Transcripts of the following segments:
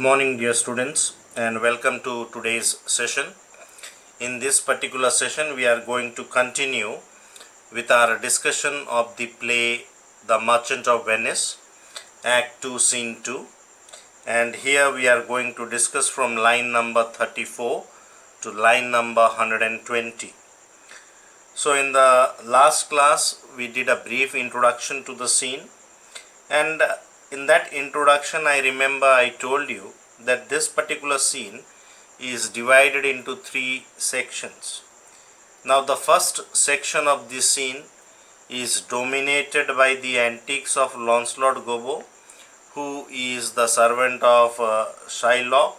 morning, dear students, and welcome to today's session. In this particular session, we are going to continue with our discussion of the play The Merchant of Venice, Act 2, Scene 2. And here we are going to discuss from line number 34 to line number 120. So in the last class, we did a brief introduction to the scene, and in that introduction I remember I told you that this particular scene is divided into three sections. Now the first section of this scene is dominated by the antics of Lancelot Gobbo, who is the servant of Shylock,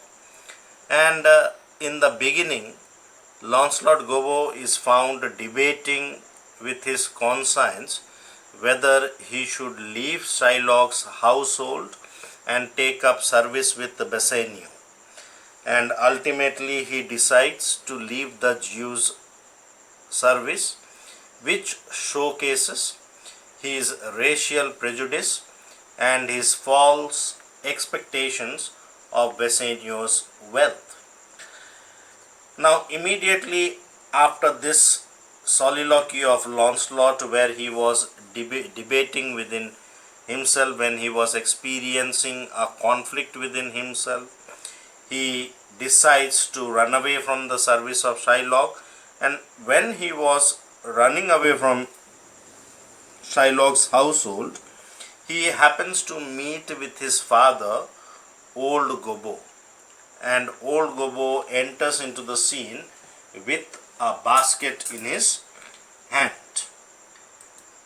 and in the beginning Lancelot Gobbo is found debating with his conscience whether he should leave Shylock's household and take up service with Bassanio, and ultimately he decides to leave the Jew's service, which showcases his racial prejudice and his false expectations of Bassanio's wealth. Now immediately after this soliloquy of Lancelot, where he was debating within himself, when he was experiencing a conflict within himself, he decides to run away from the service of Shylock, and when he was running away from Shylock's household, he happens to meet with his father, Old Gobbo, and Old Gobbo enters into the scene with a basket in his hand.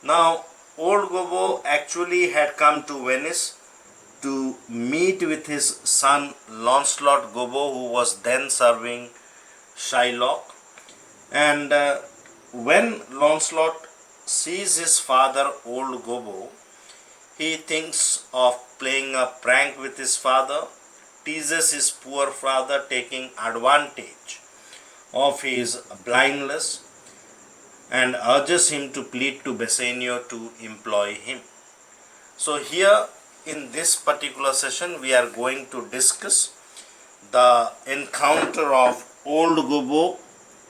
Now, Old Gobbo actually had come to Venice to meet with his son Lancelot Gobbo, who was then serving Shylock. And when Lancelot sees his father, Old Gobbo, he thinks of playing a prank with his father, teases his poor father, taking advantage of his blindness, and urges him to plead to Bassanio to employ him. So here in this particular session we are going to discuss the encounter of Old Gobbo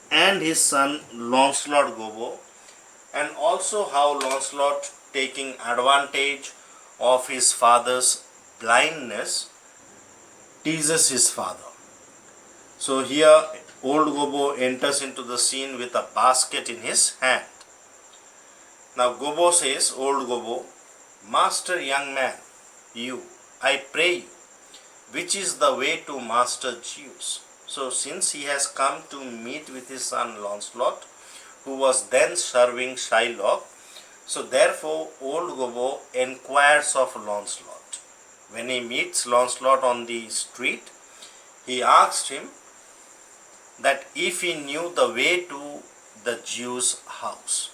and his son Lancelot Gobbo, and also how Lancelot, taking advantage of his father's blindness, teases his father. So here Old Gobbo enters into the scene with a basket in his hand. Now Gobbo says, Old Gobbo, "Master, young man, I pray you, which is the way to Master Zeus?" So since he has come to meet with his son Lancelot, who was then serving Shylock, so therefore Old Gobbo enquires of Lancelot. When he meets Lancelot on the street, he asked him that if he knew the way to the Jew's house.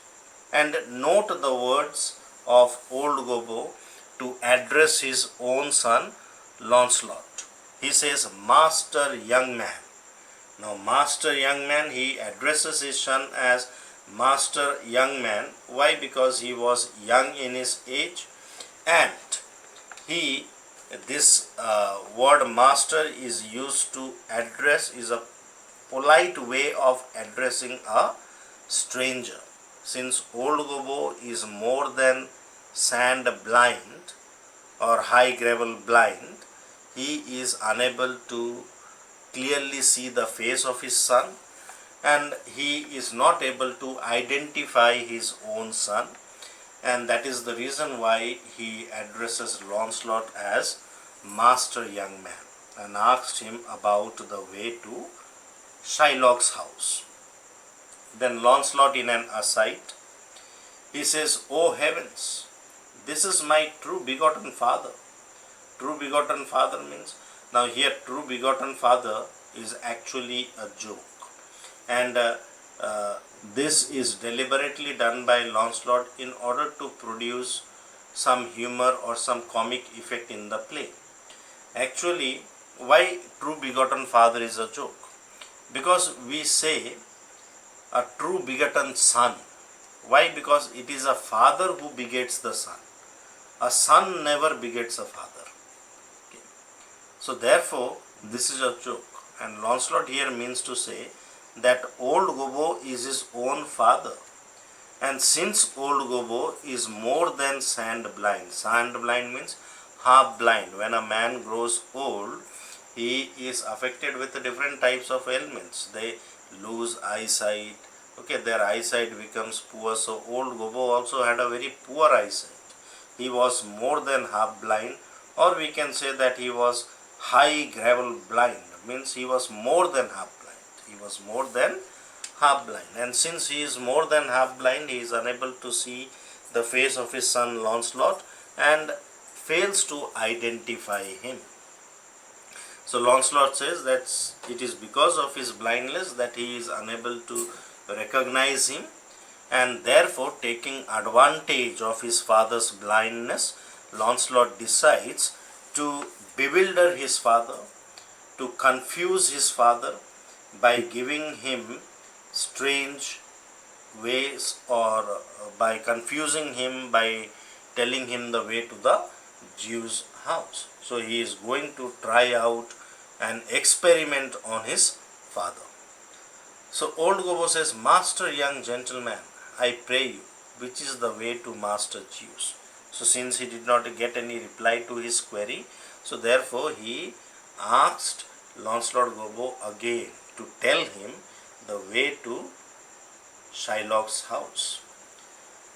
And note the words of Old Gobbo to address his own son Lancelot. He says, "Master, young man." Now Master, young man, he addresses his son as Master, young man. Why? Because he was young in his age, and this word master is used to address, is a polite way of addressing a stranger. Since Old Gobbo is more than sand blind or high gravel blind, he is unable to clearly see the face of his son, and he is not able to identify his own son, and that is the reason why he addresses Lancelot as Master, young man, and asked him about the way to Shylock's house. Then Lancelot, in an aside, he says, "O heavens, this is my true begotten father." True begotten father means, now here true begotten father is actually a joke, and this is deliberately done by Lancelot in order to produce some humor or some comic effect in the play. Actually, why true begotten father is a joke? Because we say a true begotten son. Why? Because it is a father who begets the son. A son never begets a father. Okay. So therefore, this is a joke. And Launcelot here means to say that old Gobbo is his own father. And since old Gobbo is more than sand blind means half blind. When a man grows old, he is affected with different types of ailments. They lose eyesight. Okay, their eyesight becomes poor. So old Gobbo also had a very poor eyesight. He was more than half blind, or we can say that he was high gravel blind, means he was more than half blind. He was more than half blind, and since he is more than half blind, he is unable to see the face of his son Launcelot and fails to identify him. So Launcelot says that it is because of his blindness that he is unable to recognize him, and therefore, taking advantage of his father's blindness, Launcelot decides to bewilder his father, to confuse his father by giving him strange ways, or by confusing him by telling him the way to the Jew's house. So he is going to try out an experiment on his father. So old Gobbo says, "Master, young gentleman, I pray you, which is the way to Master Jew's?" So since he did not get any reply to his query, so therefore he asked Launcelot Gobbo again to tell him the way to Shylock's house.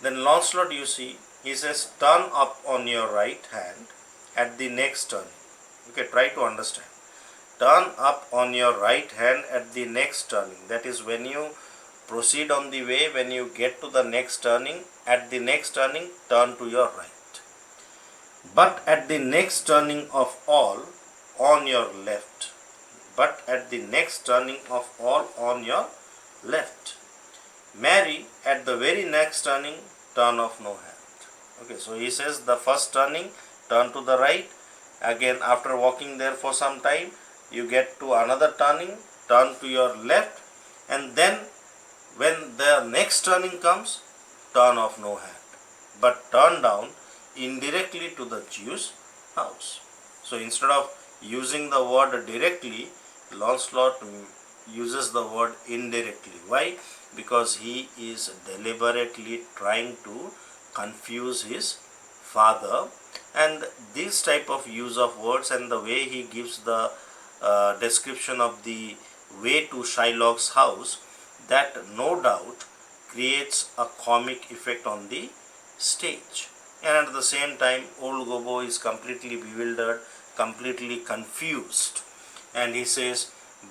Then Launcelot, you see, he says, "Turn up on your right hand at the next turning." Okay, try to understand. Turn up on your right hand at the next turning. That is, when you proceed on the way, when you get to the next turning, at the next turning, turn to your right. But at the next turning of all, on your left. But at the next turning of all, on your left. Marry, at the very next turning, turn off no hand. Okay, so he says the first turning, turn to the right. Again, after walking there for some time, you get to another turning, turn to your left, and then when the next turning comes, turn off no hand, but turn down indirectly to the Jew's house. So instead of using the word directly, Launcelot uses the word indirectly. Why? Because he is deliberately trying to confuse his father, and this type of use of words and the way he gives the description of the way to Shylock's house, that no doubt creates a comic effect on the stage. And at the same time, old Gobbo is completely bewildered, completely confused, and he says,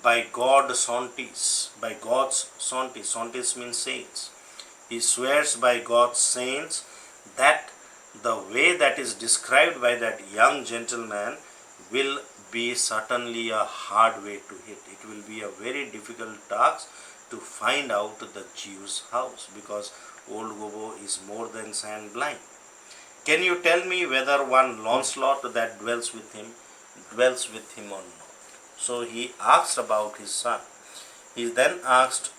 "By God Sauntis, by God's Sauntis," Sauntis means saints, he swears by God's saints that the way that is described by that young gentleman will be certainly a hard way to hit. It will be a very difficult task to find out the Jew's house, because old Gobbo is more than sand blind. Can you tell me whether one Launcelot that dwells with him or not? So he asked about his son. He then asked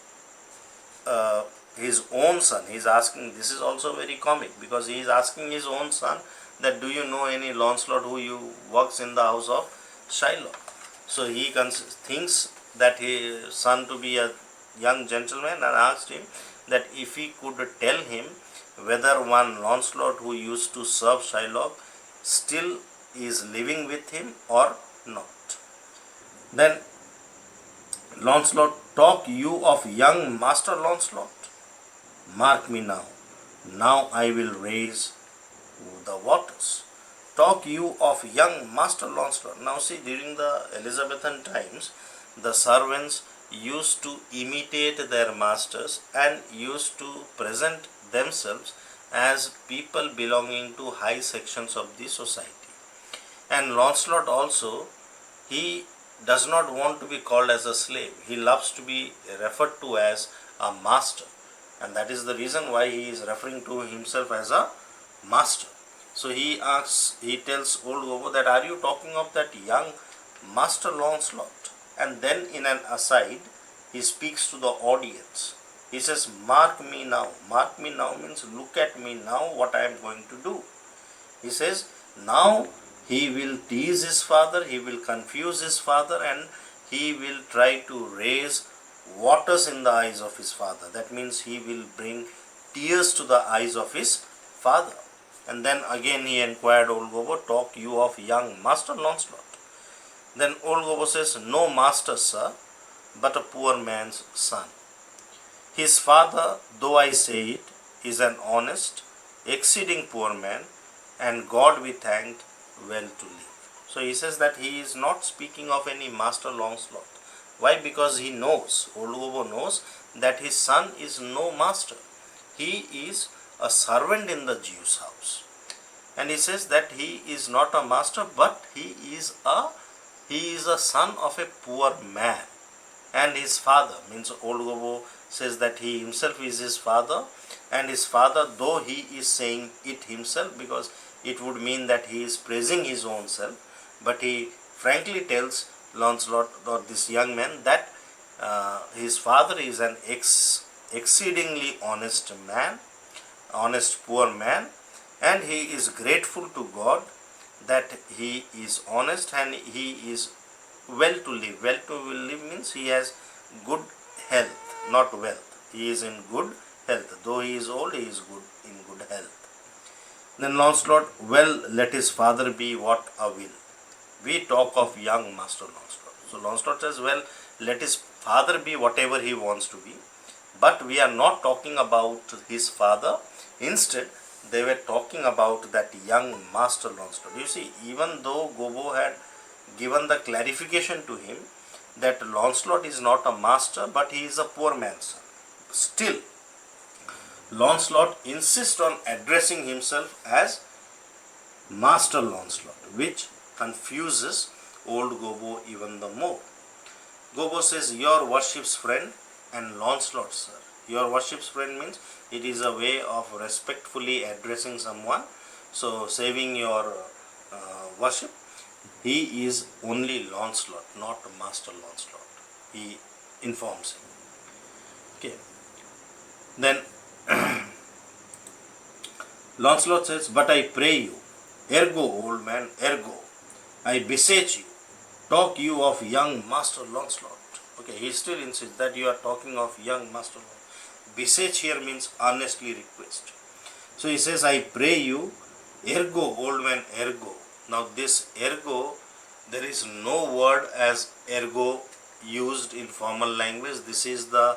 his own son. He is asking, this is also very comic, because he is asking his own son that, "Do you know any Launcelot who works in the house of Shylock?" So he thinks that his son to be a young gentleman, and asked him that if he could tell him whether one Launcelot who used to serve Shylock still is living with him or not. Then Launcelot, "Talk you of young Master Launcelot? Mark me now. Now I will raise the waters. Talk you of young Master Launcelot." Now see, during the Elizabethan times, the servants used to imitate their masters and used to present themselves as people belonging to high sections of the society. And Launcelot also, he does not want to be called as a slave. He loves to be referred to as a master, and that is the reason why he is referring to himself as a master. So he tells old Gobbo that, "Are you talking of that young Master Launcelot?" And then in an aside, he speaks to the audience. He says, "Mark me now." Mark me now means look at me now, what I am going to do. He says, now he will tease his father, he will confuse his father, and he will try to raise waters in the eyes of his father. That means he will bring tears to the eyes of his father. And then again he inquired old Gobbo, talk you of young Master Launcelot? Then old Gobbo says, no master, sir, but a poor man's son. His father, though I say it, is an honest, exceeding poor man, and God be thanked, well to live. So he says that he is not speaking of any Master Launcelot. Why? Because he knows, old Gobbo knows, that his son is no master. He is a servant in the Jew's house. And he says that he is not a master, but he is a son of a poor man. And his father, means old Gobbo says that he himself is his father, and his father, though he is saying it himself, because it would mean that he is praising his own self, but he frankly tells Launcelot, or this young man, that his father is an exceedingly honest man, honest poor man, and he is grateful to God that he is honest and he is well to live. Well to live means he has good health, not wealth. He is in good health. Though he is old, he is good in good health. Then Launcelot, well, let his father be what a will. We talk of young Master Launcelot. So Launcelot says, well, let his father be whatever he wants to be. But we are not talking about his father. Instead, they were talking about that young Master Launcelot. You see, even though Gobbo had given the clarification to him that Launcelot is not a master, but he is a poor man's son, still Launcelot insists on addressing himself as Master Launcelot, which confuses old Gobbo even the more. Gobbo says, your worship's friend and Launcelot, sir. Your worship's friend means it is a way of respectfully addressing someone. So, saving your worship, he is only Launcelot, not Master Launcelot. He informs him. Okay. Then Launcelot says, but I pray you, ergo, old man, ergo, I beseech you, talk you of young Master Launcelot. Okay, he still insists that you are talking of young Master Launcelot. Beseech here means earnestly request. So he says, I pray you, ergo, old man, ergo. Now this ergo, there is no word as ergo used in formal language. This is the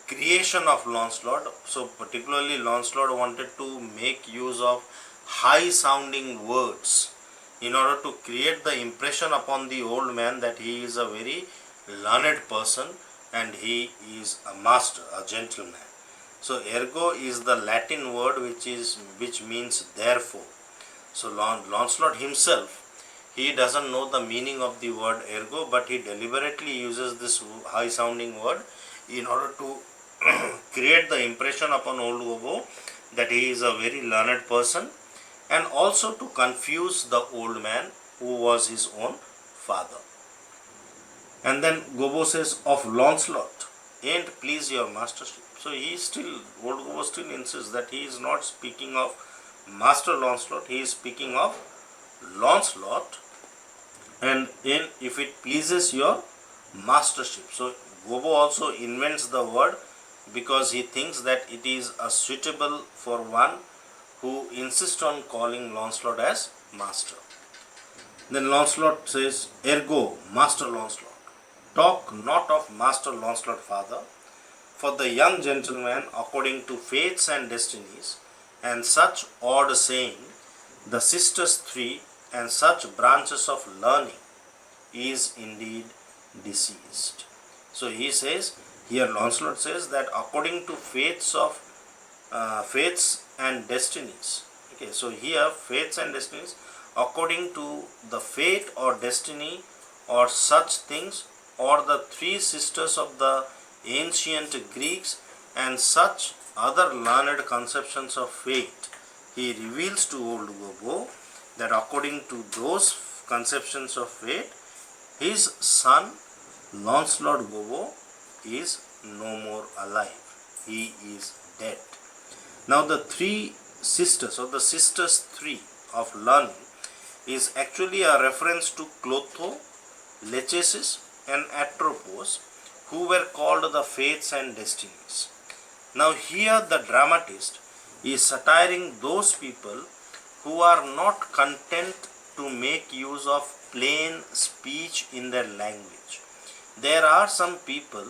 creation of Launcelot. So particularly Launcelot wanted to make use of high sounding words in order to create the impression upon the old man that he is a very learned person and he is a master, a gentleman. So ergo is the Latin word which means therefore. So Launcelot himself, he doesn't know the meaning of the word ergo, but he deliberately uses this high sounding word in order to create the impression upon old Gobbo that he is a very learned person, and also to confuse the old man who was his own father. And then Gobbo says, of Launcelot, ain't please your mastership. So old Gobbo still insists that he is not speaking of Master Launcelot, he is speaking of Launcelot, and if it pleases your mastership. So Gobbo also invents the word because he thinks that it is suitable for one who insists on calling Launcelot as master. Then Launcelot says, ergo, Master Launcelot, talk not of Master Launcelot, father, for the young gentleman, according to fates and destinies, and such odd saying, the sisters three, and such branches of learning, is indeed deceased. So he says, here Launcelot says that according to fates and destinies. Okay, so here fates and destinies, according to the fate or destiny or such things, or the three sisters of the ancient Greeks and such other learned conceptions of fate, he reveals to old Gobbo that according to those conceptions of fate, his son Launcelot Gobbo is no more alive. He is dead. Now the three sisters, or the sisters three of learning, is actually a reference to Clotho, Lachesis and Atropos, who were called the fates and destinies. Now here the dramatist is satiring those people who are not content to make use of plain speech in their language. There are some people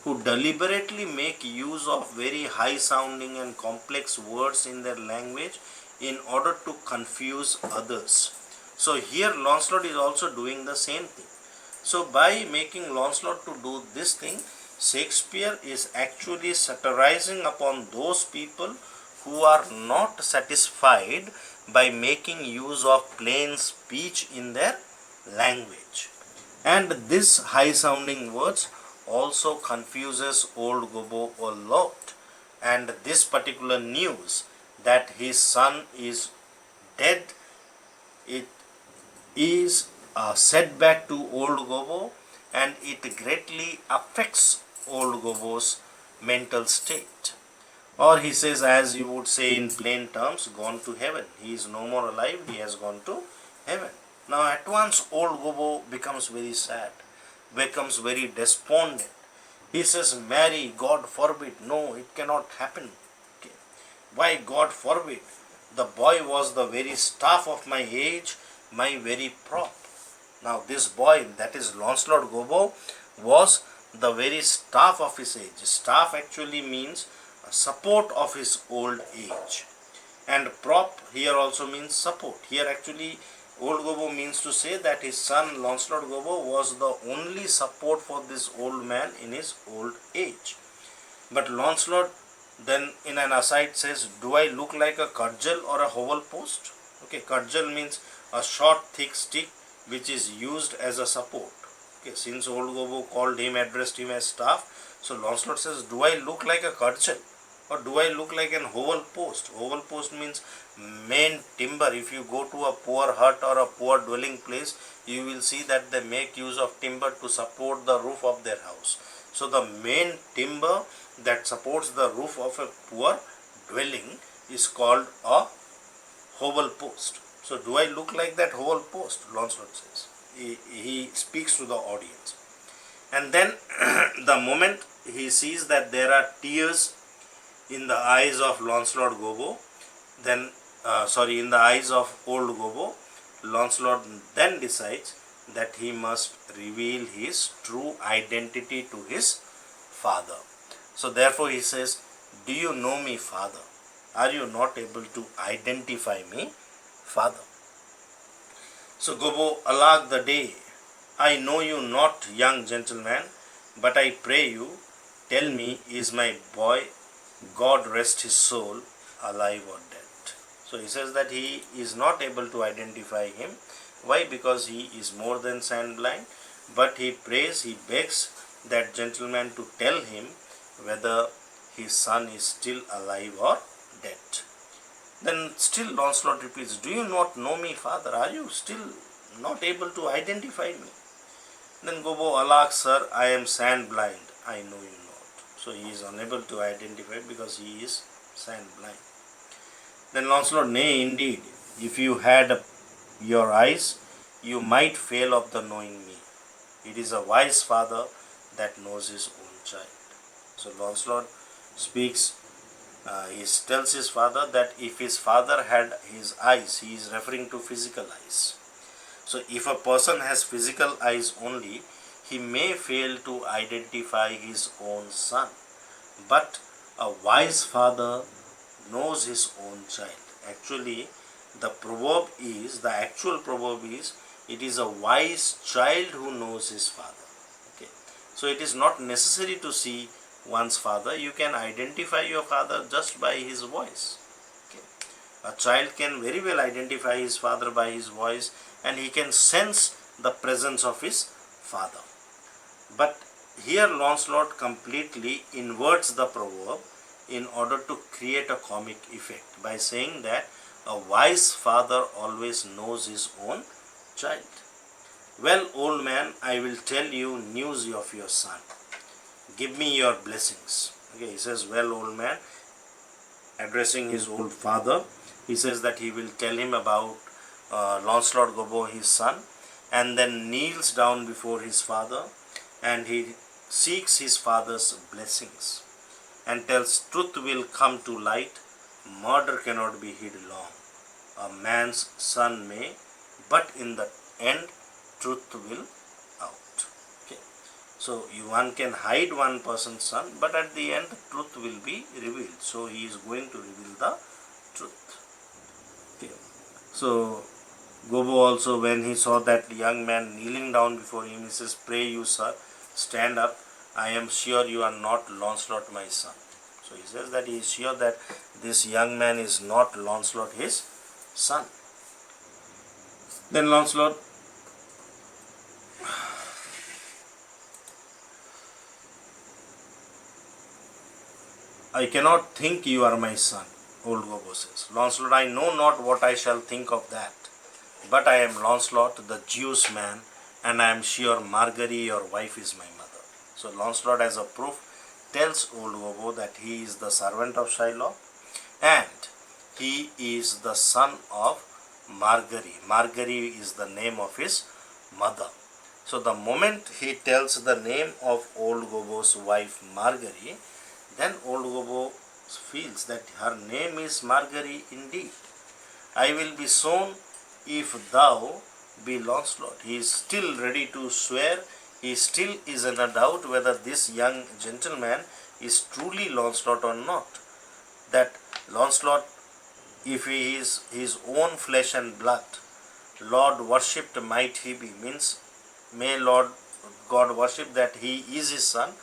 who deliberately make use of very high sounding and complex words in their language in order to confuse others. So here Lancelot is also doing the same thing. So by making Lancelot to do this thing, Shakespeare is actually satirizing upon those people who are not satisfied by making use of plain speech in their language. And this high sounding words also confuses old Gobbo a lot, and this particular news that his son is dead, it is a setback to old Gobbo, and it greatly affects old Gobbo's mental state. Or he says, as you would say in plain terms, gone to heaven. He is no more alive, he has gone to heaven. Now at once old Gobbo becomes very sad, becomes very despondent. He says, marry, God forbid. No, it cannot happen. Okay. Why God forbid? The boy was the very staff of my age, my very prop. Now this boy, that is Lancelot Gobbo, was the very staff of his age. Staff actually means support of his old age. And prop here also means support. Here actually old Gobbo means to say that his son Lancelot Gobbo was the only support for this old man in his old age. But Lancelot then in an aside says, do I look like a cudgel or a hovel post? Okay, cudgel means a short thick stick which is used as a support. Okay, since old Gobbo addressed him as staff, so Lancelot says, do I look like a cudgel or do I look like an hovel post? Hovel post means main timber. If you go to a poor hut or a poor dwelling place, you will see that they make use of timber to support the roof of their house. So the main timber that supports the roof of a poor dwelling is called a hovel post. So do I look like that hovel post? Lancelot says. He speaks to the audience. And then the moment he sees that there are tears in the eyes of Lancelot Gobbo, then in the eyes of old Gobbo, Lancelot then decides that he must reveal his true identity to his father. So therefore he says, do you know me, father? Are you not able to identify me, father? So Gobbo, alag the day, I know you not, young gentleman, but I pray you, tell me, is my boy, God rest his soul, alive or dead? So he says that he is not able to identify him. Why? Because he is more than sand blind, but he prays, he begs that gentleman to tell him whether his son is still alive or dead. Then still Lancelot repeats, do you not know me, father? Are you still not able to identify me? Then Gobbo, alas, sir, I am sand blind, I know you not. So he is unable to identify because he is sand blind. Then Lancelot, nay, indeed, if you had your eyes, you might fail of the knowing me. It is a wise father that knows his own child. So Lancelot speaks, he tells his father that if his father had his eyes, he is referring to physical eyes. So if a person has physical eyes only, he may fail to identify his own son. But a wise father knows his own child. Actually, the actual proverb is, it is a wise child who knows his father. Okay. So it is not necessary to see one's father. You can identify your father just by his voice. Okay. A child can very well identify his father by his voice, and he can sense the presence of his father. But here Lancelot completely inverts the proverb in order to create a comic effect by saying that a wise father always knows his own child. Well, old man, I will tell you news of your son. Give me your blessings. Okay, he says, well, old man, addressing his old father, he says that he will tell him about Lancelot Gobbo, his son, and then kneels down before his father, and he seeks his father's blessings and tells, truth will come to light, murder cannot be hid long. A man's son may, but in the end truth will out. Okay. So one can hide one person's son, but at the end truth will be revealed. So he is going to reveal the truth. Okay. So Gobbo also, when he saw that young man kneeling down before him, he says, pray you, sir, stand up. I am sure you are not Lancelot, my son. So he says that he is sure that this young man is not Lancelot, his son. Then Lancelot I cannot think you are my son, old Gobbo says. Lancelot, I know not what I shall think of that. But I am Lancelot, the Jews man, and I am sure Margery, your wife, is my mother. So Lancelot, as a proof, tells old Gobbo that he is the servant of Shylock and he is the son of Margery. Margery is the name of his mother. So the moment he tells the name of old Gobbo's wife Margery, then old Gobbo feels that her name is Margery indeed. I will be sown if thou be Lancelot. He is still ready to swear. He still is in a doubt whether this young gentleman is truly Lancelot or not. That Lancelot, if he is his own flesh and blood, Lord worshipped might he be, means may Lord God worship that he is his son.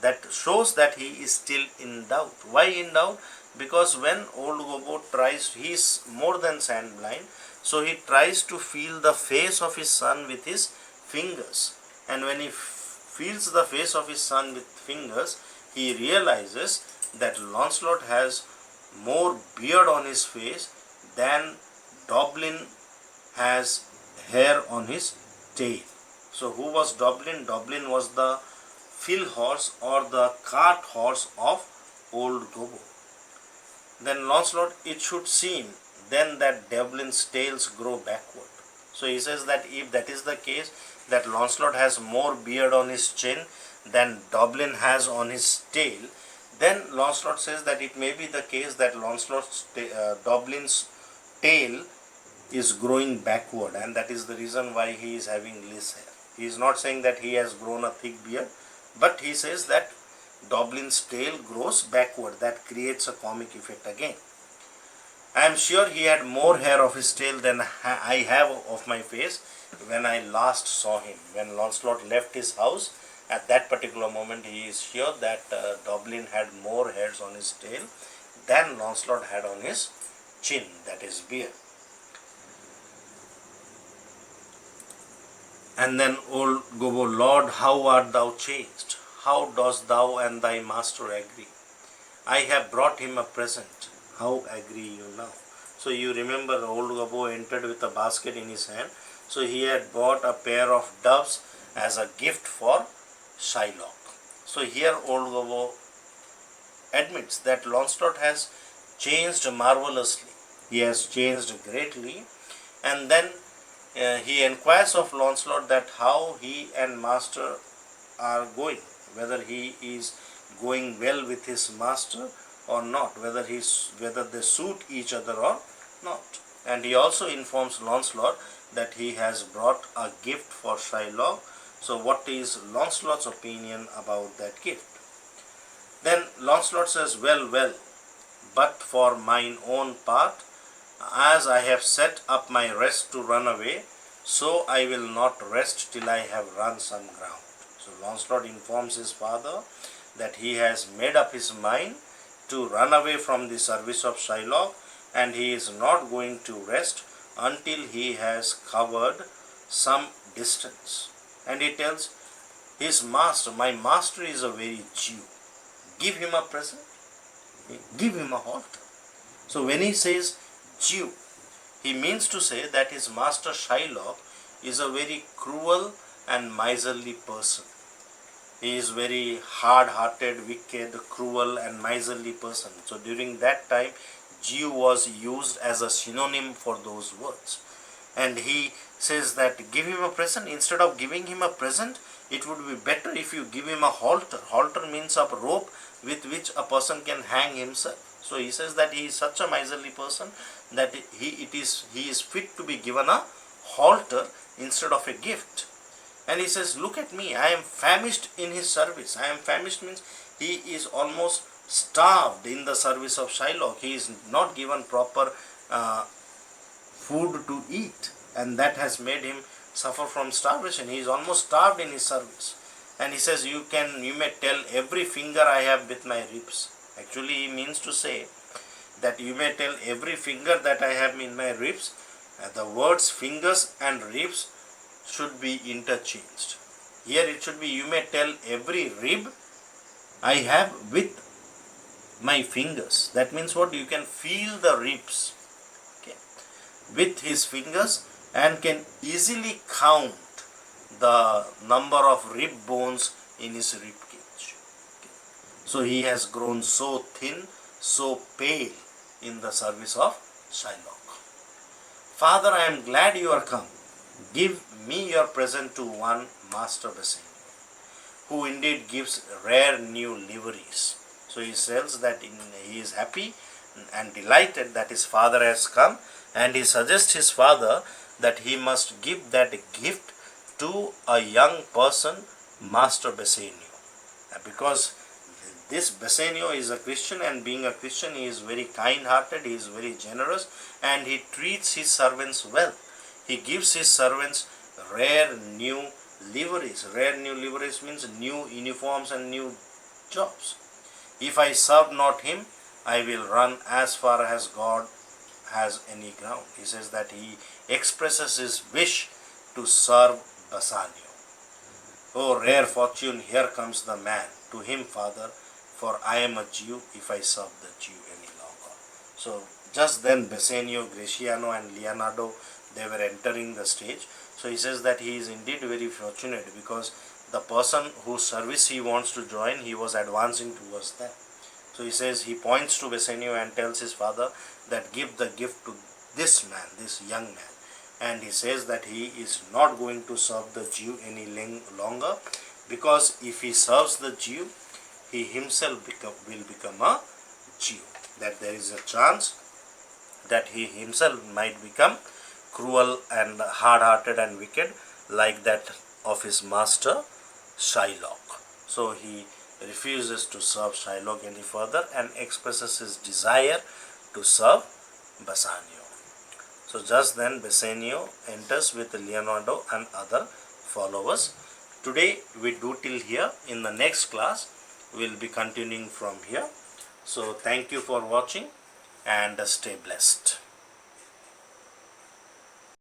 That shows that he is still in doubt. Why in doubt? Because when old Gobbo tries, he is more than sand blind, so he tries to feel the face of his son with his fingers. And when he feels the face of his son with fingers, he realizes that Lancelot has more beard on his face than Doblin has hair on his tail. So who was Doblin? Doblin was the fill horse or the cart horse of old Gobbo. Then Lancelot, it should seem then that Doblin's tails grow backward. So he says that if that is the case, that Lancelot has more beard on his chin than Doblin has on his tail, then Lancelot says that it may be the case that Doblin's tail is growing backward, and that is the reason why he is having less hair. He is not saying that he has grown a thick beard, but he says that Doblin's tail grows backward. That creates a comic effect again. I am sure he had more hair of his tail than I have of my face when I last saw him. When Lancelot left his house, at that particular moment he is sure that Doblin had more hairs on his tail than Lancelot had on his chin, that is beard. And then old Gobbo, Lord, how art thou changed? How dost thou and thy master agree? I have brought him a present. How agree you now? So you remember old Gobbo entered with a basket in his hand. So he had bought a pair of doves as a gift for Shylock. So here old Gobbo admits that Lancelot has changed marvelously. He has changed greatly. And then he inquires of Lancelot that how he and master are going, whether he is going well with his master or not, whether they suit each other or not. And he also informs Lancelot that he has brought a gift for Shylock. So what is Lancelot's opinion about that gift? Then Lancelot says, well, but for mine own part, as I have set up my rest to run away, so I will not rest till I have run some ground. So Lancelot informs his father that he has made up his mind to run away from the service of Shylock, and he is not going to rest until he has covered some distance. And he tells his master, my master is a very Jew. Give him a present. Give him a halter. So when he says Jew, he means to say that his master Shylock is a very cruel and miserly person. He is very hard-hearted, wicked, cruel and miserly person. So during that time, Jew was used as a synonym for those words. and he says that give him a present. Instead of giving him a present, it would be better if you give him a halter. Halter means a rope with which a person can hang himself. So he says that he is such a miserly person that he is fit to be given a halter instead of a gift. And he says, look at me, I am famished in his service. I am famished means he is almost starved in the service of Shylock. He is not given proper food to eat, and that has made him suffer from starvation. He is almost starved in his service. And he says, you may tell every finger I have with my ribs. Actually, he means to say that you may tell every finger that I have in my ribs. The words fingers and ribs should be interchanged. Here it should be, you may tell every rib I have with my fingers. That means what? You can feel the ribs, okay, with his fingers, and can easily count the number of rib bones in his rib cage. Okay. So he has grown so thin, so pale in the service of Shylock. Father, I am glad you are come. Give me your present to one Master Bassanio, who indeed gives rare new liveries. So he says that he is happy and delighted that his father has come, and he suggests his father that he must give that gift to a young person, Master Bassanio. Because this Bassanio is a Christian, and being a Christian, he is very kind-hearted, he is very generous, and he treats his servants well. He gives his servants rare new liveries. Rare new liveries means new uniforms and new jobs. If I serve not him, I will run as far as God has any ground. He says that he expresses his wish to serve Bassanio. Oh, rare fortune, here comes the man. To him, Father, for I am a Jew, if I serve the Jew any longer. So just then Bassanio, Graciano and Leonardo, they were entering the stage. So he says that he is indeed very fortunate, because the person whose service he wants to join, he was advancing towards them. So he says, he points to Bassanio and tells his father that give the gift to this man, this young man. And he says that he is not going to serve the Jew any longer, because if he serves the Jew, he himself will become a Jew. That there is a chance that he himself might become cruel and hard-hearted and wicked, like that of his master Shylock. So he refuses to serve Shylock any further and expresses his desire to serve Bassanio. So just then Bassanio enters with Leonardo and other followers. Today we do till here. In the next class we will be continuing from here. So thank you for watching and stay blessed.